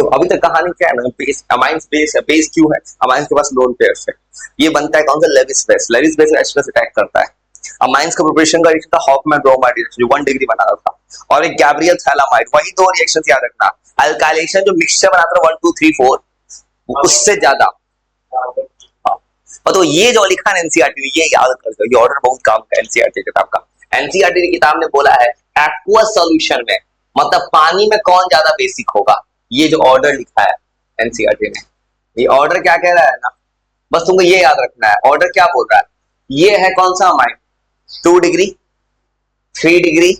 तो अभी तक कहानी क्या है ना, बेस अमाइंस बेस है। बेस क्यों है? अमाइंस के पास लोन पेयर्स है। ये बनता है कौन सा? Lewis base. Lewis base H plus attack करता है। अमाइंस का प्रिपरेशन का रिएक्शन था हॉफमैन ब्रोमाइड रिएक्शन, जो 1 डिग्री बना रहा था, और एक गैब्रियल थैलामाइड। वही दो रिएक्शंस याद रखना। अल्काइलेशन जो मिक्सचर बनाता है 1 2 3 4, उससे ज्यादा। और तो ये जो लिखा है एनसीईआरटी ने, ये याद कर लो, ये ऑर्डर बहुत काम का एनसीईआरटी किताब का। एनसीईआरटी की किताब ने बोला है एक्वस सॉल्यूशन में, मतलब पानी में कौन ज्यादा बेसिक होगा। ये जो ऑर्डर लिखा है एनसीईआरटी ने, ये ऑर्डर क्या कह रहा है ना, बस तुमको ये याद रखना है। ऑर्डर क्या बोल रहा है? ये है कौन सा अमाइन? 2 डिग्री, 3 डिग्री,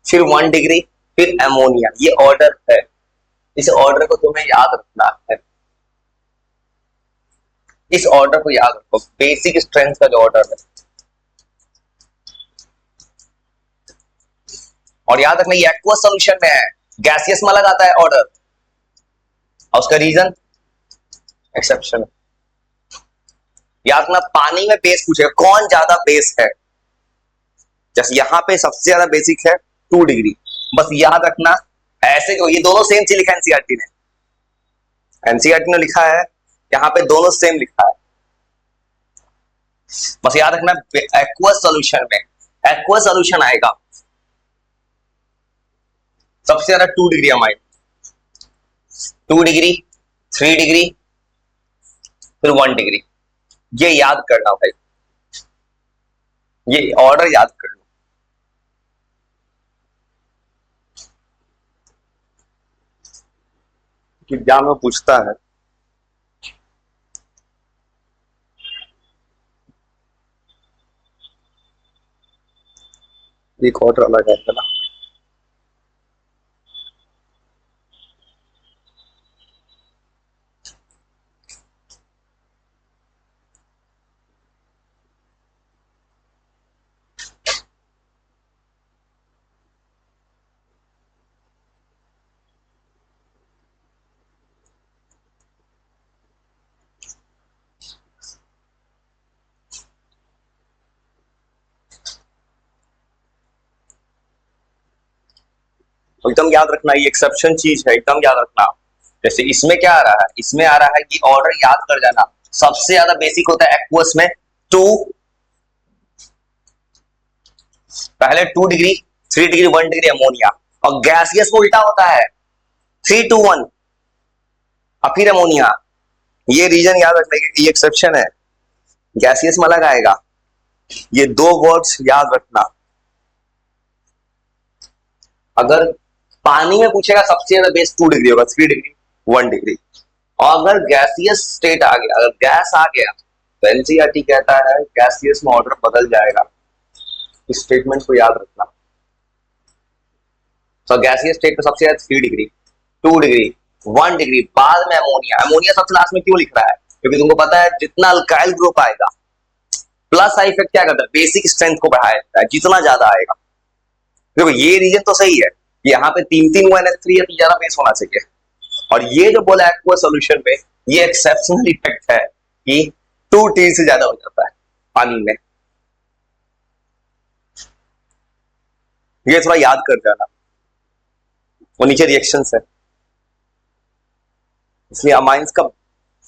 फिर 1 डिग्री, फिर एमोनिया। ये ऑर्डर है। इस ऑर्डर को तुम्हें याद रखना है। इस ऑर्डर को याद रखो, बेसिक स्ट्रेंथ का जो ऑर्डर है। और याद रखना ये एक्वस सॉल्यूशन में है, गैसियस में लगाता है ऑर्डर, और उसका रीजन एक्सेप्शन। याद रखना पानी में बेस पूछेगा, कौन ज्यादा बेस है। जैसे यहां पे सबसे ज्यादा बेसिक है 2 डिग्री, बस याद रखना। ऐसे जो ये दोनों सेम चीज लिखा है एनसीईआरटी ने, एनसीईआरटी ने लिखा है यहां पे दोनों सेम लिखा है। बस याद रखना एक्वस सॉल्यूशन में, एक्वस सॉल्यूशन आएगा सबसे ज्यादा 2 डिग्री अमाइन, 2 डिग्री, 3 डिग्री, फिर 1 डिग्री। ये याद करना भाई, ये ऑर्डर याद कर लो। कि एग्जाम में पूछता है। एक ऑर्डर अलग है ना। एकदम याद रखना, ये एक्सेप्शन चीज है, एकदम याद रखना। जैसे इसमें क्या आ रहा है? इसमें आ रहा है कि ऑर्डर याद कर जाना। सबसे ज्यादा बेसिक होता है एक्वस में 2, पहले 2 डिग्री, 3 डिग्री, 1 डिग्री अमोनिया, और गैसियस में उल्टा होता है 3 2 1, और फिर अमोनिया। ये रीजन याद रखना, ये एक्सेप्शन है, गैसियस में अलग आएगा। ये दो वर्ड्स याद रखना। अगर पानी में पूछेगा सबसे ज्यादा बेस 2 डिग्री होगा, 3 डिग्री, 1 डिग्री। और अगर गैसियस स्टेट आ गया, अगर गैस आ गया, तो एनसीईआरटी कहता है गैसियस में ऑर्डर बदल जाएगा। इस स्टेटमेंट को याद रखना। तो गैसियस स्टेट में सबसे ज्यादा 3 डिग्री, 2 डिग्री, 1 डिग्री, बाद में अमोनिया। अमोनिया सबसे लास्ट में क्यों लिख रहा है? क्योंकि तुमको पता है जितना अल्काइल ग्रुप आएगा, प्लस साइड इफेक्ट क्या करता है? बेसिक स्ट्रेंथ को बढ़ाया जाता है, जितना ज्यादा आएगा। देखो ये रीजन तो सही है, यहाँ पे 3 ONH3 है तो ज्यादा बेस होना चाहिए। और ये जो बोला एक्वा सॉल्यूशन में, ये एक्सेप्शनल इफेक्ट है कि 2T से ज्यादा हो जाता है पानी में। ये थोड़ा याद कर जाना। वो नीचे रिएक्शंस है, इसलिए अमाइंस का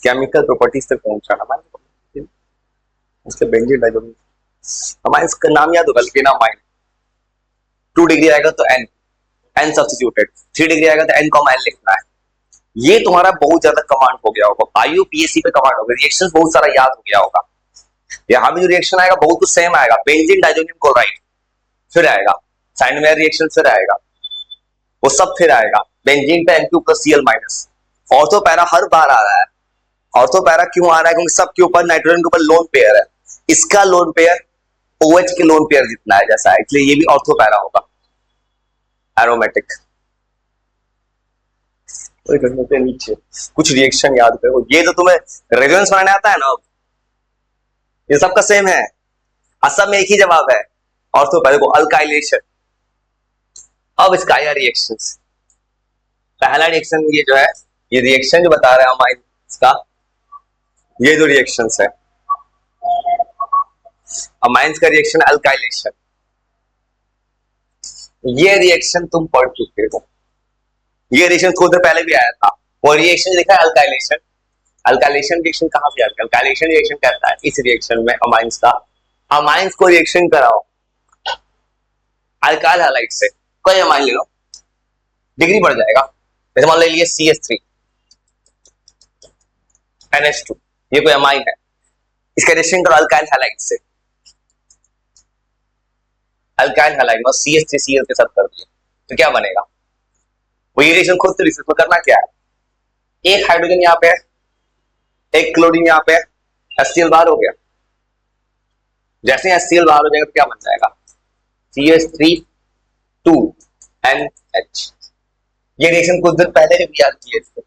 केमिकल प्रॉपर्टीज तक पहुंचाना। इसके बेंजीन डाइजोनियम अमाइंस का नाम याद होगा, लेकिन अमाइन 2 डिग्री आएगा तो एन सब्स्टिट्यूटेड, 3 डिग्री आएगा तो एन कॉमा एन लिखना है। ये तुम्हारा बहुत ज्यादा कमांड हो गया होगा, IUPAC पे कमांड होगा, रिएक्शन बहुत सारा याद हो गया होगा। यहाँ भी जो रिएक्शन आएगा बहुत कुछ सेम आएगा। बेंजीन डाइजोनियम क्लोराइड फिर आएगा, साइनमेयर रिएक्शन फिर आएगा, वो सब फिर आएगा। बेंजीन पे N2+Cl-। ऑर्थो पैरा हर बार आ रहा है। ऑर्थो पैरा क्यों आ रहा है? क्योंकि सबके ऊपर नाइट्रोजन के ऊपर लोन पेयर है। इसका लोन पेयर OH के लोन पेयर जितना है जैसा है, इसलिए ये भी ऑर्थो पैरा होगा, एरोमेटिक। नीचे कुछ रिएक्शन याद करो। ये जो तुम्हें रेजोनेंस बनाने आता है ना, ये सबका सेम है, सब में एक ही जवाब है, ऑर्थो पैरा को अल्काइलेशन। अब इसका आया रिएक्शंस। पहला रिएक्शन ये जो है, ये रिएक्शन जो बता रहे हैं अमाइंस का, ये जो रिएक्शंस है अमाइंस का रिएक्शन अल्काइलेशन, ये रिएक्शन तुम पढ़ चुके हो। ये रिएक्शन थोड़ी देर पहले भी आया था, वो रिएक्शन लिखा है अल्काइलेशन। अल्काइलेशन रिएक्शन कहां से आता है? अल्काइलेशन रिएक्शन कहता है इस रिएक्शन में अमाइंस का, अमाइंस को रिएक्शन कराओ अल्काइल हैलाइड से, कोई अमाइन ले लो, डिग्री बढ़ जाएगा। जैसे मान लीजिए CH3 NH2, ये कोई अमाइन है, इसका रिएक्शन करो अल्काइल हैलाइड से, अल्काइल हैलाइड में CH3Cl के साथ कर दिया तो क्या बनेगा? वो ये रिएक्शन खुद से रिएक्शन करना क्या है, एक हाइड्रोजन यहाँ पे है, एक क्लोरीन यहाँ पे है, HCl बाहर हो गया। जैसे HCl बाहर हो जाएगा तो क्या बन जाएगा? CH3 2NH। ये रिएक्शन कुछ दिन पहले भी याद किए थे,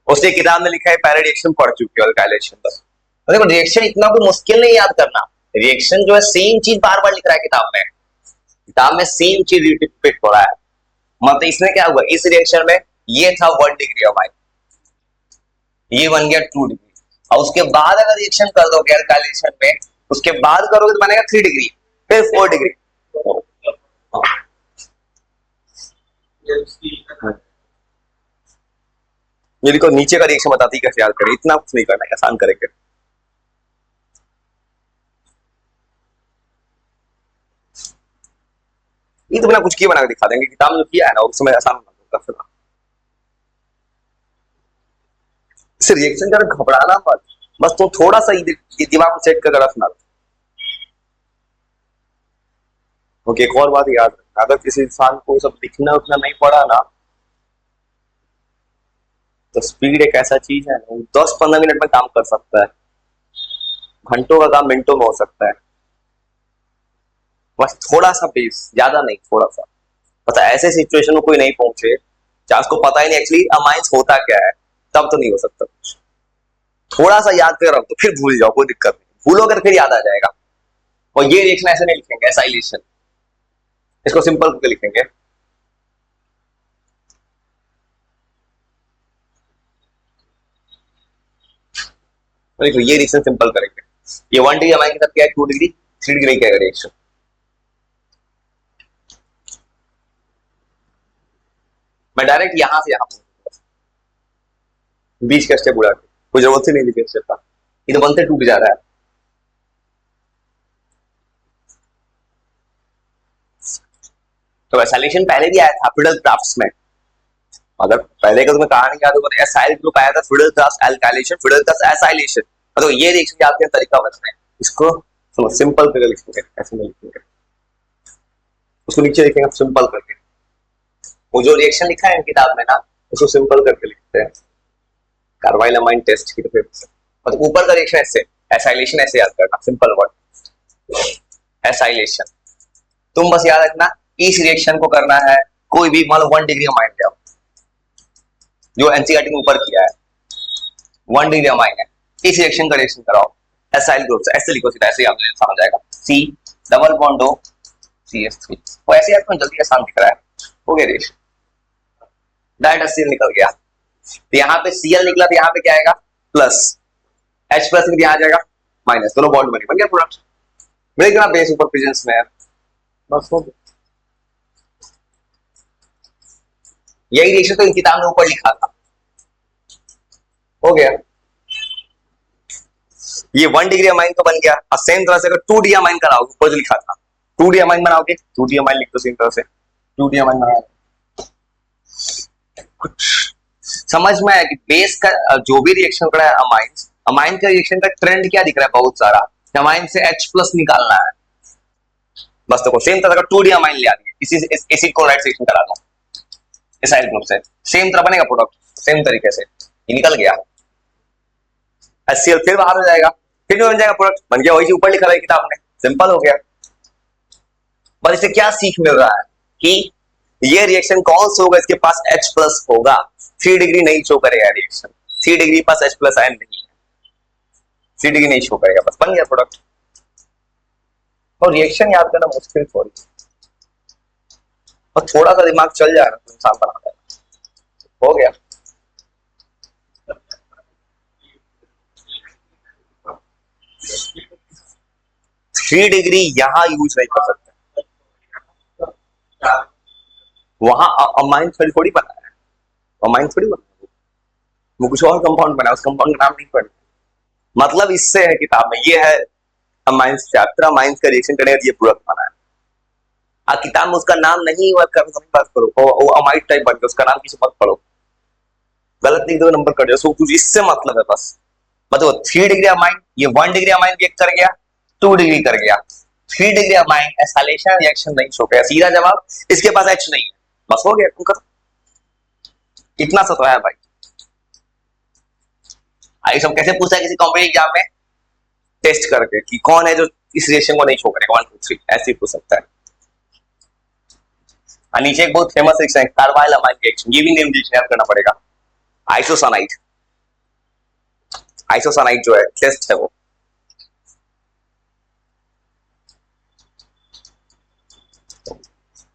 उसने किताब में लिखा है, पहले रिएक्शन पढ़ चुके हो अल्काइलेशन बस। देखो रिएक्शन इतना कोई मुश्किल नहीं याद करना, रिएक्शन जो है सेम चीज बार बार लिख रहा है किताब में सेम चीज रिपीट हो रहा है। मतलब इसमें क्या हुआ, इस रिएक्शन में ये था 1 डिग्री अमाइन, ये बन गया 2 डिग्री, और उसके बाद अगर रिएक्शन कर दोगे अल्काइलेशन में, उसके बाद करोगे तो बनेगा 3 डिग्री, फिर 4 डिग्री। ये देखो नीचे का रिएक्शन बताती है कैसे याद करें, इतना कुछ नहीं करना है, आसान करेंगे। ये तो बिना कुछ किए बना के दिखा देंगे, किताब में जो किया है ना उसमें आसान बना दूंगा। इस रिएक्शन का घबराना मत, बस तो थोड़ा सा ये दिमाग में सेट कर रखना। ओके, एक और बात याद रखना, अगर किसी इंसान को सब लिखना उतना नहीं पड़ा ना, तो स्पीड एक ऐसा चीज है ना, 10-15 मिनट में काम कर सकता है, घंटों का काम मिनटों में हो सकता है। बस थोड़ा सा बेस, ज्यादा नहीं, थोड़ा सा। पता ऐसे सिचुएशन में कोई नहीं पहुंचे जहां उसको पता ही नहीं एक्चुअली अमाइंस होता क्या है, तब तो नहीं हो सकता कुछ। थोड़ा सा याद कर रहा हूं तो फिर भूल जाओ, कोई दिक्कत नहीं, भूलोगे तो फिर याद आ जाएगा। और ये रिएक्शन ऐसे नहीं लिखेंगे, एसाइलेशन, इसको सिंपल करके लिखेंगे। देखो ये रिएक्शन सिंपल करेंगे, ये 1 डिग्री अमाइन के साथ क्या है, 2 डिग्री, 3 डिग्री क्या है रिएक्शन। मैं डायरेक्ट यहां से यहां बीच का स्टेप उड़ा के, कोई जरूरत ही नहीं लिखे स्टेप का, ये तो बनते टूट जा रहा है। तो एसाइलेशन पहले भी आया था फिडल क्राफ्ट्स में, अगर पहले का तुम्हें कहानी याद होगा तो एसाइल ग्रुप आया था, fiddle craft alkylation, fiddle Crafts acylation. तो ये रिएक्शन याद करने का तरीका बताएं, इसको सुनो सिंपल करके लिखेंगे, ऐसे नहीं लिखेंगे, उसको नीचे लिखेंगे सिंपल करके। वो जो रिएक्शन लिखा है किताब में ना, उसको सिंपल करके लिखते हैं, कार्बाइल अमाइन टेस्ट की। तो फिर मतलब ऊपर का रिएक्शन ऐसे, एसाइलेशन ऐसे याद करना, सिंपल वर्ड एसाइलेशन। तुम बस याद रखना इस रिएक्शन को करना है, कोई भी मान लो 1 डिग्री अमाइन लिया जो एनसीईआरटी में ऊपर किया है, 1 डिग्री अमाइन है, इस रिएक्शन का रिएक्शन कराओ एसाइल ग्रुप से, ऐसे लिखो सीधा, ऐसे आप समझ जाएगा। C double bond O CH3, वो ऐसे याद जल्दी आसान दिख रहा है, हो गया रिएक्शन, डायरेक्ट HCl निकल गया। तो यहाँ पे Cl निकला तो यहाँ पे क्या आएगा, प्लस, H प्लस यहाँ आ जाएगा माइनस, दोनों बॉन्ड बन गया प्रोडक्ट, मिल गया बेस ऊपर प्रेजेंस में है, बस हो गया। यही रिएक्शन तो इन किताब में ऊपर लिखा था, हो गया। ये 1 डिग्री अमाइन तो बन गया, और सेम तरह से अगर 2 डी अमाइन कराओगे, ऊपर जो लिखा था 2 डी अमाइन बनाओगे, 2 डी अमाइन लिख दो सेम तरह से, 2 डी अमाइन बनाओ। कुछ समझ में आया कि बेस का जो भी रिएक्शन कर रहा है अमाइन, अमाइन का रिएक्शन का ट्रेंड क्या दिख रहा है, बहुत सारा अमाइन से H प्लस निकालना है, बस देखो सेम तरह का 2 डी अमाइन ले आनी है, इसी एसिड क्लोराइड रिएक्शन करा दो एसाइल ग्रुप से, सेम तरह बनेगा प्रोडक्ट, सेम तरीके से ये निकल गया, HCl फिर बाहर हो जाएगा, फिर बन जाएगा प्रोडक्ट, बन गया वही ऊपर लिखा है किताब में, सिंपल हो गया। पर इससे क्या सीख मिल रहा है कि ये रिएक्शन कौन सा होगा, इसके पास H प्लस होगा, 3 डिग्री नहीं शो करेगा रिएक्शन, 3 डिग्री पास H प्लस आयन नहीं है, 3 डिग्री नहीं शो करेगा, बस बन गया प्रोडक्ट। और रिएक्शन याद करना मुश्किल थोड़ी, और थोड़ा सा दिमाग चल जाएगा तो इंसान बना देगा, हो गया। थ्री डिग्री यहां यूज नहीं कर सकते, वहां अमाइन थोड़ी बना है, अमाइन थोड़ी बना है, वो कुछ और कंपाउंड बना, उस कंपाउंड का नाम नहीं पढ़, मतलब इससे है किताब में, ये है अमाइंस चैप्टर, अमाइंस का रिएक्शन करेगा ये पूरा बना है। किताब में उसका नाम नहीं हुआ, बात करो वो अमाइड टाइप बन गया, उसका नाम किसी मत पढ़ो, गलत लिख दो नंबर कट जाए, सो कुछ इससे मतलब है बस। मतलब 3 डिग्री अमाइन, ये 1 डिग्री अमाइन रिएक्ट कर गया, 2 डिग्री कर गया, 3 डिग्री अमाइन एसाइलेशन रिएक्शन नहीं शो किया, सीधा जवाब, इसके पास एच नहीं है, बस हो गया, तुम करो, इतना सा तो है भाई। आई सब कैसे पूछता है किसी कॉम्पिटिटिव एग्जाम में, टेस्ट करके कि कौन है जो इस रिएक्शन को नहीं शो करेगा, 1 2 3 ऐसे ही पूछ सकता है। नीचे एक बहुत फेमस रिएक्शन है कार्बाइल अमाइन रिएक्शन, ये भी नेम रिएक्शन याद करना पड़ेगा। आइसोसानाइड, आइसोसानाइड जो है टेस्ट है वो।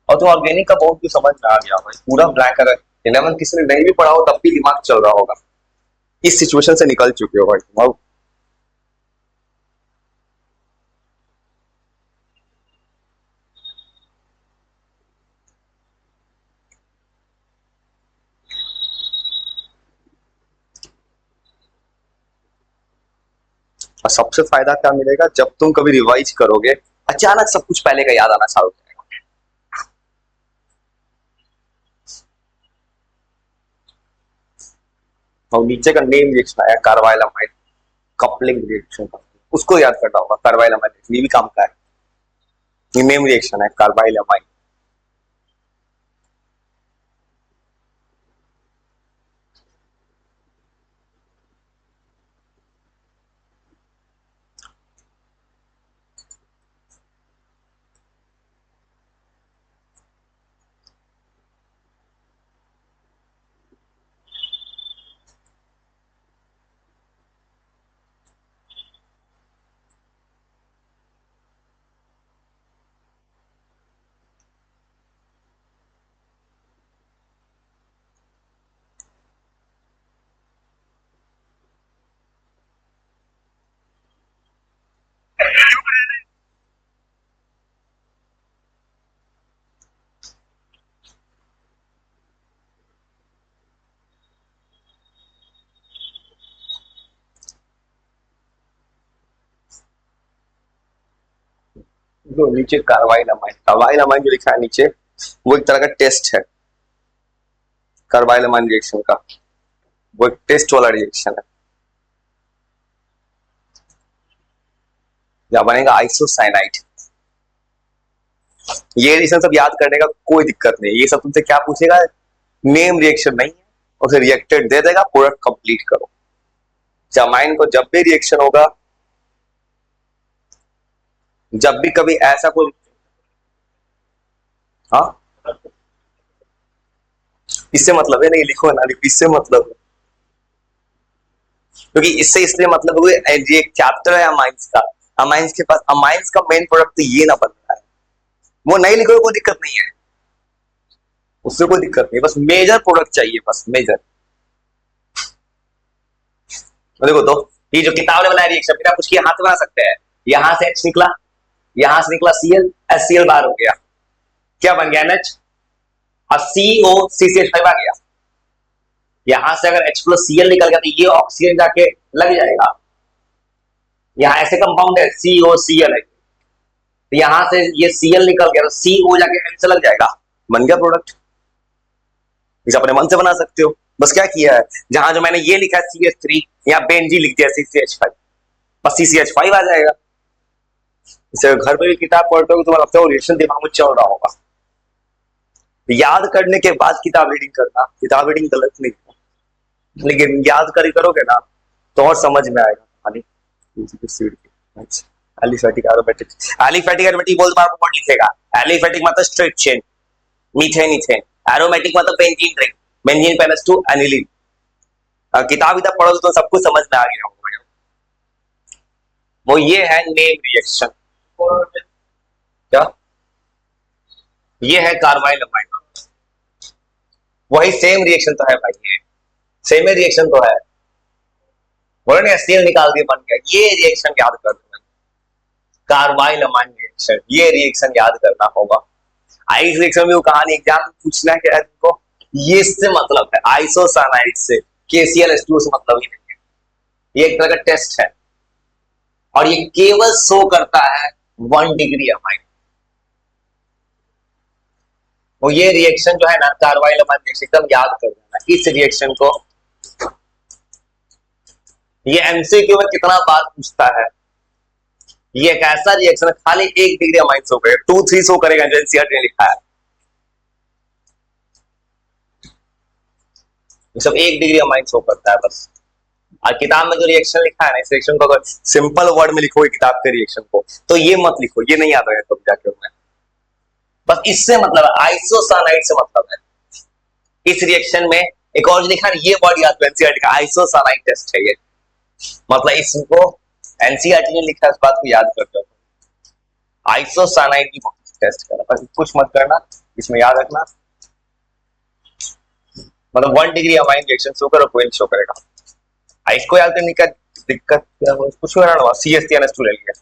और तो ऑर्गेनिक का बहुत कुछ समझ में आ गया भाई, पूरा ब्लैंक है। 11 किसी ने नहीं भी पढ़ा हो तब भी दिमाग चल रहा होगा, इस सिचुएशन से निकल चुके हो भाई तुम। और सबसे फायदा क्या मिलेगा, जब तुम कभी रिवाइज करोगे अचानक सब कुछ पहले का याद आना चालू हो जाएगा। और नीचे का नेम रिएक्शन आया कार्बाइल अमाइड कपलिंग रिएक्शन, उसको याद करना होगा। कार्बाइल अमाइड ये भी काम का है, ये नेम रिएक्शन है कार्बाइल अमाइड। जो नीचे कार्बाइल अमाइन जो लिखा है नीचे, वो एक तरह का टेस्ट है कार्बाइल अमाइन रिएक्शन का, वो एक टेस्ट वाला रिएक्शन है। या बनेगा आइसोसाइनाइड। ये रिएक्शन सब याद करने का कोई दिक्कत नहीं, ये सब तुमसे क्या पूछेगा, नेम रिएक्शन नहीं है, उसे रिएक्टेड दे देगा, प्रोडक्ट कंप्लीट करो। अमाइन को जब भी रिएक्शन होगा, जब भी कभी ऐसा कोई, हाँ इससे मतलब है, नहीं लिखो ना लिखो, इससे मतलब है, क्योंकि इससे इसलिए मतलब हुए, ये एक चैप्टर है अमाइंस का, अमाइंस के पास अमाइंस का मेन प्रोडक्ट तो ये ना बन रहा है, वो नहीं लिखो कोई दिक्कत नहीं है, उससे कोई दिक्कत नहीं, बस मेजर प्रोडक्ट चाहिए, बस मेजर। देखो तो ये जो किताब ने बनाया रिएक्शन, बिना कुछ किए हाथ बना सकते हैं, यहां से H निकला, यहां से निकला Cl, HCl बाहर हो गया, क्या बन गया NH, और CO CCH5 आ गया। यहां से अगर H प्लस Cl निकल गया तो ये ऑक्सीजन जाके लग जाएगा, यहाँ ऐसे कंपाउंड है COCl है, तो यहां से ये Cl निकल गया तो CO जाके N से लग जाएगा, बन गया प्रोडक्ट। इसे अपने मन से बना सकते हो, बस क्या किया है, जहां जो मैंने ये लिखा है CH3, यहाँ बेंजीन लिख दिया CCH5, बस CCH5 आ जाएगा। इसे घर पे भी किताब पढ़ते हो तो लगता है रिएक्शन दिमाग में चल रहा होगा, याद करने के बाद किताब रीडिंग करना, किताब रीडिंग गलत नहीं है, लेकिन याद करी करोगे ना तो और समझ में आएगा कहानी। एलिफेटिक एरोमेटिक, एलिफेटिक एरोमेटिक बोल बार वर्ड लिखेगा, एलिफेटिक मतलब straight chain, methane ethane, aromatic मतलब बेंजीन रिंग, बेंजीन पेनस टू एनिलीन। किताब इधर पढ़ो तो सब कुछ समझ में आ गया होगा। वो ये है नेम रिएक्शन, क्या ये है कार्बाइल अमाइन, वही सेम रिएक्शन तो है भाई, ये सेम रिएक्शन तो है, बोले ना HCl निकाल दिया बन गया, ये रिएक्शन याद कर दो, कार्बाइल अमाइन रिएक्शन, ये रिएक्शन याद करना होगा। इस रिएक्शन में वो कहानी एग्जाम में पूछना क्या है तुमको, ये इससे मतलब है आइसोसानाइड से, KCl से मतलब ही नहीं है, ये एक तरह का टेस्ट है और ये केवल शो करता है 1 डिग्री अमाइन। वो ये रिएक्शन जो है ना कार्बाइल अमाइन रिएक्शन, एकदम याद कर लेना इस रिएक्शन को। ये एमसीक्यू में कितना बार पूछता है, ये एक ऐसा रिएक्शन है खाली 1 डिग्री अमाइन शो करेगा, 2-3 शो करेगा जो एनसीईआरटी ने लिखा है, ये सब 1 डिग्री अमाइन शो करता है बस। और किताब में जो रिएक्शन लिखा है ना, इस रिएक्शन को अगर सिंपल वर्ड में लिखोगे किताब के रिएक्शन को तो ये मत लिखो, ये नहीं याद रहेगा तब जाके मैं। बस इससे मतलब है, आइसोसानाइड से मतलब है। इस रिएक्शन में एक और लिखा है, ये वर्ड याद एनसीईआरटी का आइसोसानाइड टेस्ट है ये, मतलब इसको एनसीईआरटी ने लिखा, इस बात को याद करते हो। आइसोसानाइड की टेस्ट करना, बस कुछ मत करना, इसमें याद रखना, मतलब 1 डिग्री अमाइन रिएक्शन शो करो, कोई शो करेगा। इसको याद करने का दिक्कत क्या हो, कुछ हो रहा है, CH3NH2 ले लिया,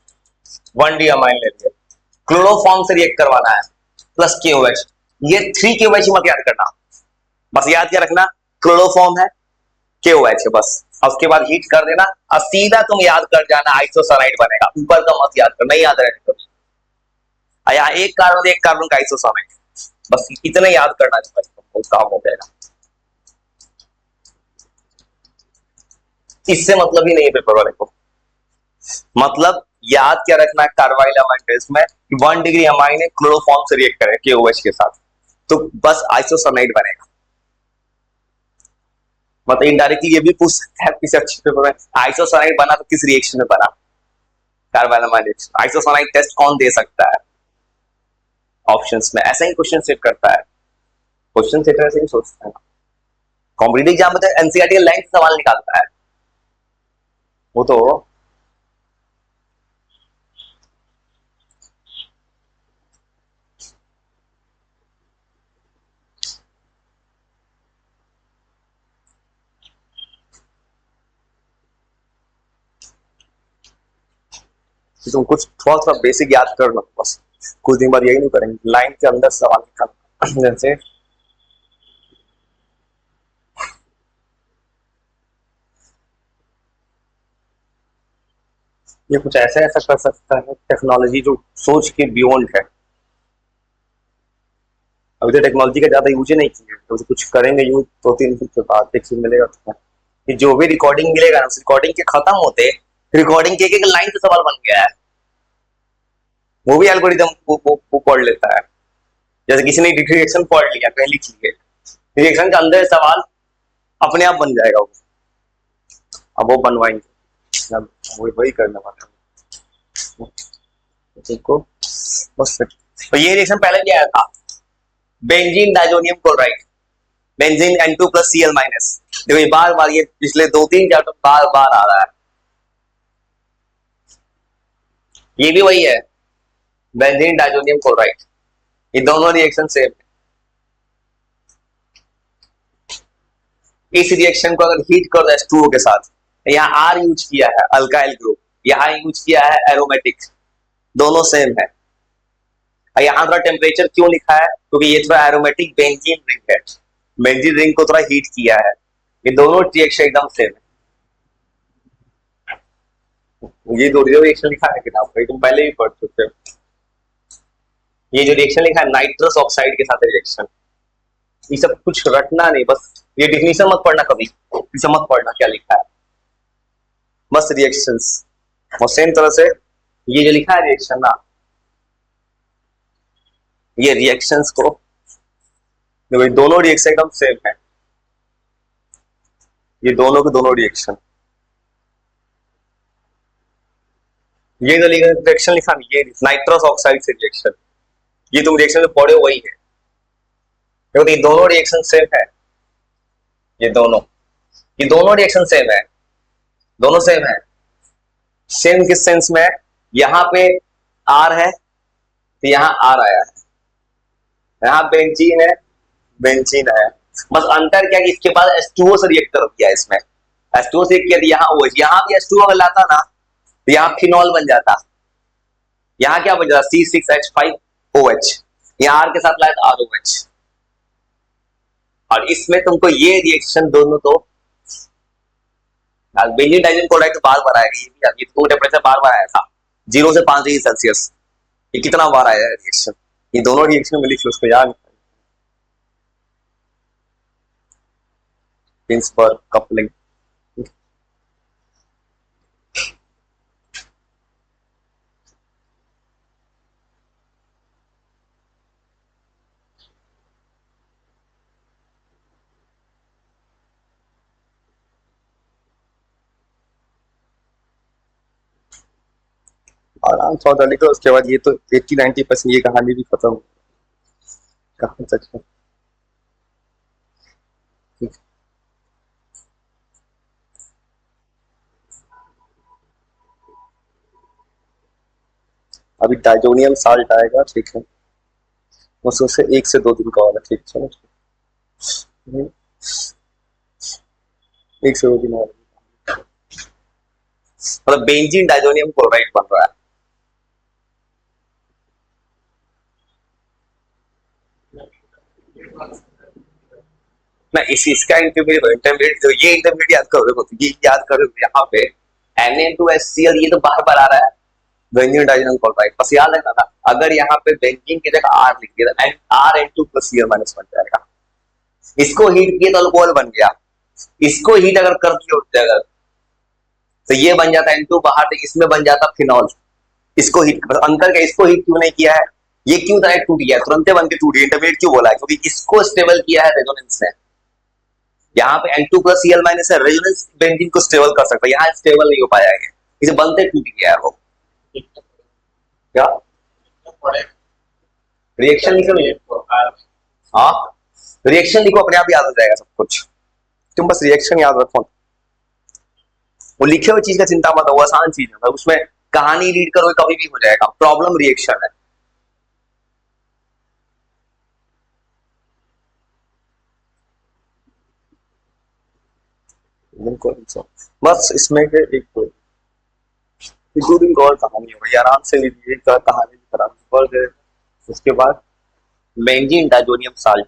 1D अमाइन ले लिया, क्लोरोफॉर्म से रिएक्ट करवाना है प्लस KOH, ये 3 KOH मत याद करना, बस याद क्या रखना, क्लोरोफॉर्म है, KOH है बस, और उसके बाद हीट कर देना और सीधा तुम याद कर जाना आइसोसानाइड बनेगा, ऊपर का मत याद करना, नहीं याद रहेगा कभी। यहाँ एक कार्बन का आइसोसानाइड, बस इतना याद करना चाहिए, काम हो जाएगा। इससे मतलब ही नहीं है पेपर वाले को, मतलब याद क्या रखना है कार्बाइल अमाइन टेस्ट में 1 डिग्री अमाइन है, क्लोरोफॉर्म से रिएक्ट करेगा KOH के साथ, तो बस आइसोसानाइड बनेगा। मतलब इनडायरेक्टली ये भी पूछ सकता है किसी अच्छे पेपर में, आइसोसानाइड बना तो किस रिएक्शन में बना, कार्बाइल अमाइन रिएक्शन, आइसोसानाइड टेस्ट कौन दे सकता है ऑप्शंस में, ऐसा ही क्वेश्चन सेट करता है, क्वेश्चन सेटर ऐसे ही सोचता है। कॉम्पिटिटिव एग्जाम में तो एनसीईआरटी लाइन से सवाल निकालता है, वो तो तुम कुछ थोड़ा सा बेसिक याद कर लो, बस कुछ दिन बाद यही नहीं करेंगे, लाइन के अंदर सवाल निकालना। जैसे ये कुछ ऐसा ऐसा कर सकता है टेक्नोलॉजी जो सोच के बियॉन्ड है, अभी तो टेक्नोलॉजी का ज्यादा यूज ही नहीं किया, तो कुछ करेंगे यूज 2-3 दिन के बाद देखिए मिलेगा तो। कि जो भी रिकॉर्डिंग मिलेगा ना, उस रिकॉर्डिंग के खत्म होते रिकॉर्डिंग के एक लाइन से सवाल बन गया है, वो भी एल्गोरिदम वो पढ़ लेता है। जैसे किसी ने रिएक्शन पढ़ लिया, कहीं लिख लिए, रिएक्शन के अंदर सवाल अपने आप बन जाएगा वो, अब वो बनवाएंगे, वही करने वाला है देखो बस। तो ये रिएक्शन पहले भी आया था, benzene diazonium chloride, benzene N2+Cl-, देखो ये बार बार, ये पिछले 2-3 चैप्टर बार बार आ रहा है, ये भी वही है बेंजीन डाइजोनियम क्लोराइड, ये दोनों रिएक्शन सेम है। इस रिएक्शन को अगर हीट कर दो H2O के साथ, यहाँ R यूज किया है अल्काइल ग्रुप, यहाँ यूज किया है एरोमेटिक, दोनों सेम है। यहाँ थोड़ा टेम्परेचर क्यों लिखा है, क्योंकि ये थोड़ा एरोमेटिक बेंजीन रिंग है, बेंजीन रिंग को थोड़ा हीट किया है, ये दोनों रिएक्शन एकदम सेम है। ये दो रिएक्शन लिखा है किताब में, तुम पहले भी पढ़ चुके हो। ये जो रिएक्शन लिखा है नाइट्रस ऑक्साइड के साथ रिएक्शन, ये सब कुछ रटना नहीं, बस ये डिफिनीशन मत पढ़ना कभी, इसे मत पढ़ना क्या लिखा है, बस रिएक्शंस। और सेम तरह से ये जो लिखा है रिएक्शन ना, ये रिएक्शंस को देखो, दोनों रिएक्शन एकदम सेम है, ये दोनों के दोनों रिएक्शन, ये जो रिएक्शन लिखा ये नाइट्रस ऑक्साइड से रिएक्शन, ये तुम रिएक्शन में पढ़े वही है, क्योंकि ये दोनों रिएक्शन सेम है, ये दोनों रिएक्शन सेम है, दोनों सेम है। सेम किस सेंस में, यहाँ पे R है तो यहाँ R आया है, यहाँ बेंजीन है, बेंजीन है, बस अंतर क्या कि इसके बाद H2O से रिएक्ट कर दिया, इसमें H2O से किया, यहाँ OH, यहाँ भी H2O अगर लाता ना तो यहाँ फिनॉल बन जाता, यहाँ क्या बन जाता C6H5OH, यहाँ R के साथ लाया ROH, और इसमें तुमको ये रिएक्शन दोनों तो बेंजीन डाइजीन क्लोराइड बार बार आएगा, ये भी ये तो टेम्परेचर बार बार आया था 0 से 5 डिग्री सेल्सियस। ये कितना बार आया है रिएक्शन, ये दोनों रिएक्शन में लिख लो उसको यार। Ginsberg कपलिंग, आराम से ऑर्डर लिखो, उसके बाद ये तो 80-90% ये कहानी भी खत्म कहां तक है। अभी डाइजोनियम साल्ट आएगा, ठीक है, बस उससे 1 से 2 दिन का और है, ठीक है, चलो 1 से 2 दिन और, मतलब बेंजीन डाइजोनियम क्लोराइड बन रहा है। ना इसका इंटरमीडिएट ये इंटरमीडिएट याद करो, देखो ये याद करो, यहाँ पे Na2HCl ये तो बार बार आ रहा है, बेंजीन डाइजोनियम क्लोराइड, बस याद रखना था अगर यहाँ पे बेंजीन की जगह R लिख दिया तो RN2+Cl- बन जाएगा। इसको हीट किया तो अल्कोहल बन गया, इसको हीट अगर कर दिया उस जगह तो ये बन जाता N2 बाहर, तो इसमें बन जाता फिनॉल। इसको हीट, बस अंतर क्या, इसको हीट क्यों नहीं किया है, ये क्यों डायरेक्ट टूट गया, तुरंत बन के टूट गया, इंटरमीडिएट क्यों बोला है, क्योंकि इसको स्टेबल किया है रेजोनेंस ने। यहाँ पे N2+Cl- है, रेजोनेंस बेंजीन को स्टेबल कर सकता है, यहाँ स्टेबल नहीं हो पाया है, इसे बनते टूट गया है वो। क्या रिएक्शन लिखो, हाँ रिएक्शन लिखो, अपने आप याद हो जाएगा सब कुछ, तुम बस रिएक्शन याद रखो, वो लिखे हुए चीज का चिंता मत, वो आसान चीज है, उसमें कहानी रीड करो कभी भी हो जाएगा, प्रॉब्लम रिएक्शन है। बस इसमें के एक दो दिन और कहानी है भाई, आराम से लीजिए, कहानी खराब, उसके बाद बेंजीन डाइजोनियम साल्ट,